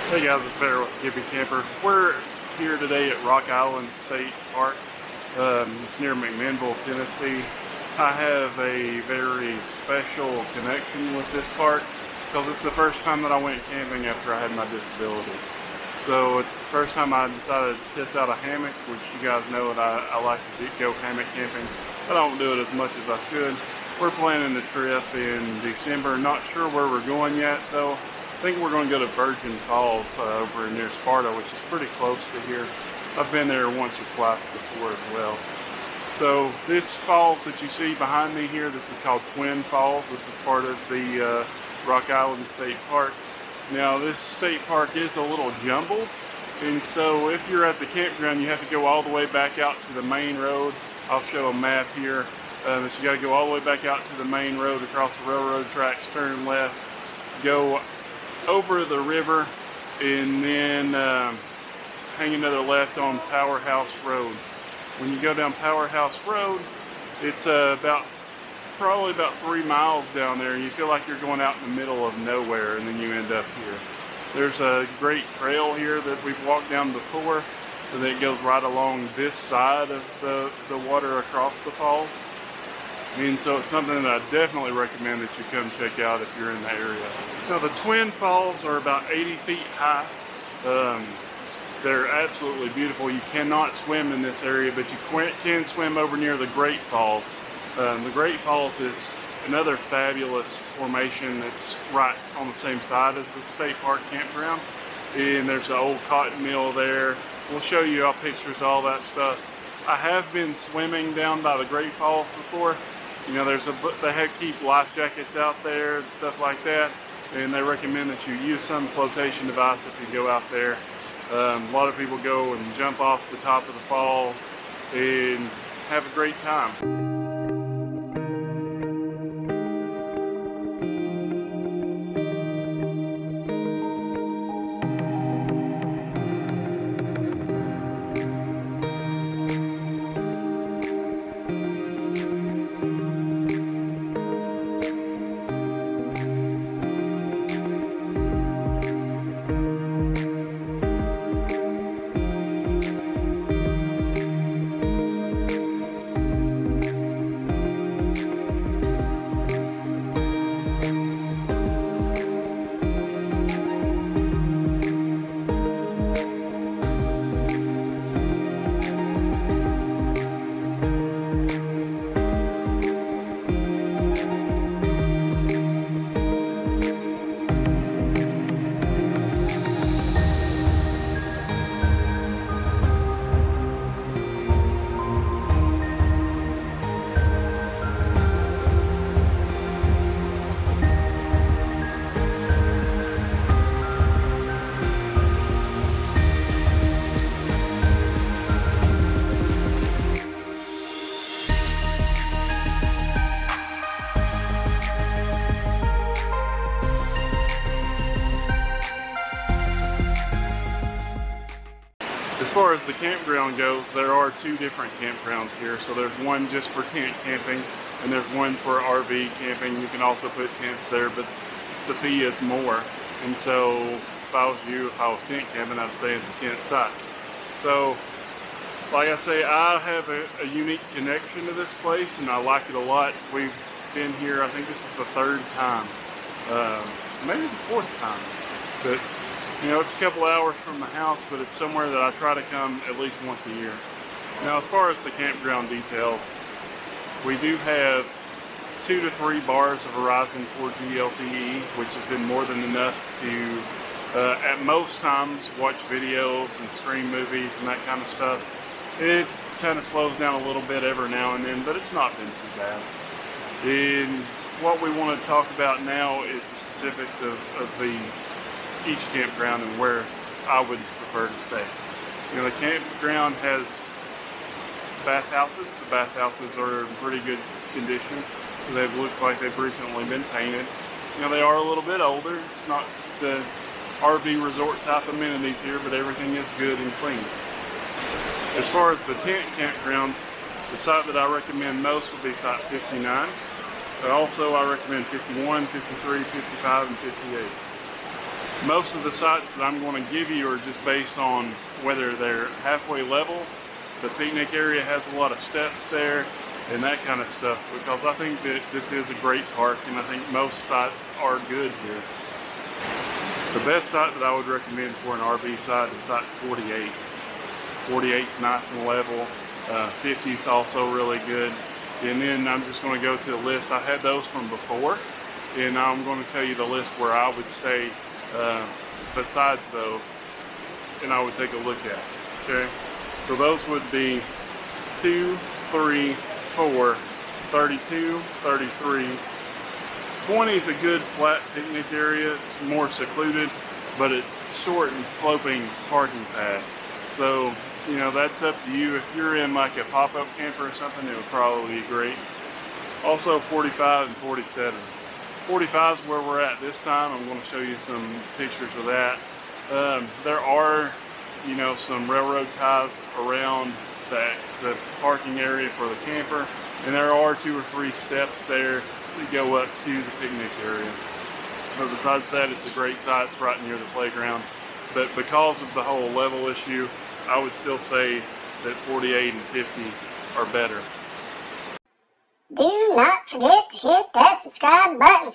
Hey guys, it's Bear with GIMPY Camper. We're here today at Rock Island State Park. It's near McMinnville, Tennessee. I have a very special connection with this park because it's the first time that I went camping after I had my disability. So it's the first time I decided to test out a hammock, which you guys know that I like to go hammock camping. I don't do it as much as I should. We're planning a trip in December. Not sure where we're going yet though. I think we're going to go to Virgin Falls over near Sparta, which is pretty close to here. I've been there once or twice before as well. So this falls that you see behind me here, this is called Twin Falls. This is part of the Rock Island State Park. Now this state park is a little jumbled, and so if you're at the campground you have to go all the way back out to the main road. I'll show a map here, but you got to go all the way back out to the main road, across the railroad tracks, turn left, go over the river, and then hang another left on Powerhouse Road. When you go down Powerhouse Road, it's probably about 3 miles down there, and you feel like you're going out in the middle of nowhere, and then you end up here. There's a great trail here that we've walked down before that goes right along this side of the water across the falls. And so it's something that I definitely recommend that you come check out if you're in the area. Now the Twin Falls are about 80 feet high. They're absolutely beautiful. You cannot swim in this area, but you can swim over near the Great Falls. The Great Falls is another fabulous formation that's right on the same side as the state park campground. And there's an old cotton mill there. We'll show you all pictures of all that stuff. I have been swimming down by the Great Falls before. You know, they keep life jackets out there and stuff like that, and they recommend that you use some flotation device if you go out there. A lot of people go and jump off the top of the falls and have a great time. As far as the campground goes, there are two different campgrounds here. So there's one just for tent camping, and there's one for RV camping. You can also put tents there, but the fee is more. And so if I was tent camping, I'd stay at the tent sites. So like I say, I have a unique connection to this place, and I like it a lot. We've been here, I think this is the third time, maybe the fourth time. But you know, it's a couple hours from the house, but it's somewhere that I try to come at least once a year. Now, as far as the campground details, we do have 2 to 3 bars of Verizon 4G LTE, which has been more than enough to, at most times, watch videos and stream movies and that kind of stuff. It kind of slows down a little bit every now and then, but it's not been too bad. And what we want to talk about now is the specifics of each campground and where I would prefer to stay. You know, the campground has bathhouses. The bathhouses are in pretty good condition. They look like they've recently been painted. You know, they are a little bit older. It's not the RV resort type amenities here, but everything is good and clean. As far as the tent campgrounds, the site that I recommend most would be site 59. But also I recommend 51, 53, 55, and 58. Most of the sites that I'm going to give you are just based on whether they're halfway level. The picnic area has a lot of steps there and that kind of stuff, because I think that this is a great park, and I think most sites are good here. The best site that I would recommend for an RV site is site 48. 48's nice and level. 50's also really good. And then I'm just going to go to the list. I had those from before, and now I'm going to tell you the list where I would stay besides those, and I would take a look at. Okay, so those would be 2, 3, 4, 32, 33. 20 is a good flat picnic area. It's more secluded, but it's short and sloping parking pad. So, you know, that's up to you. If you're in like a pop-up camper or something, it would probably be great. Also 45 and 47. 45 is where we're at this time. I'm going to show you some pictures of that. There are, you know, some railroad ties around the parking area for the camper, and there are 2 or 3 steps there that go up to the picnic area. But besides that, it's a great site. It's right near the playground. But because of the whole level issue, I would still say that 48 and 50 are better. Do not forget to hit that subscribe button.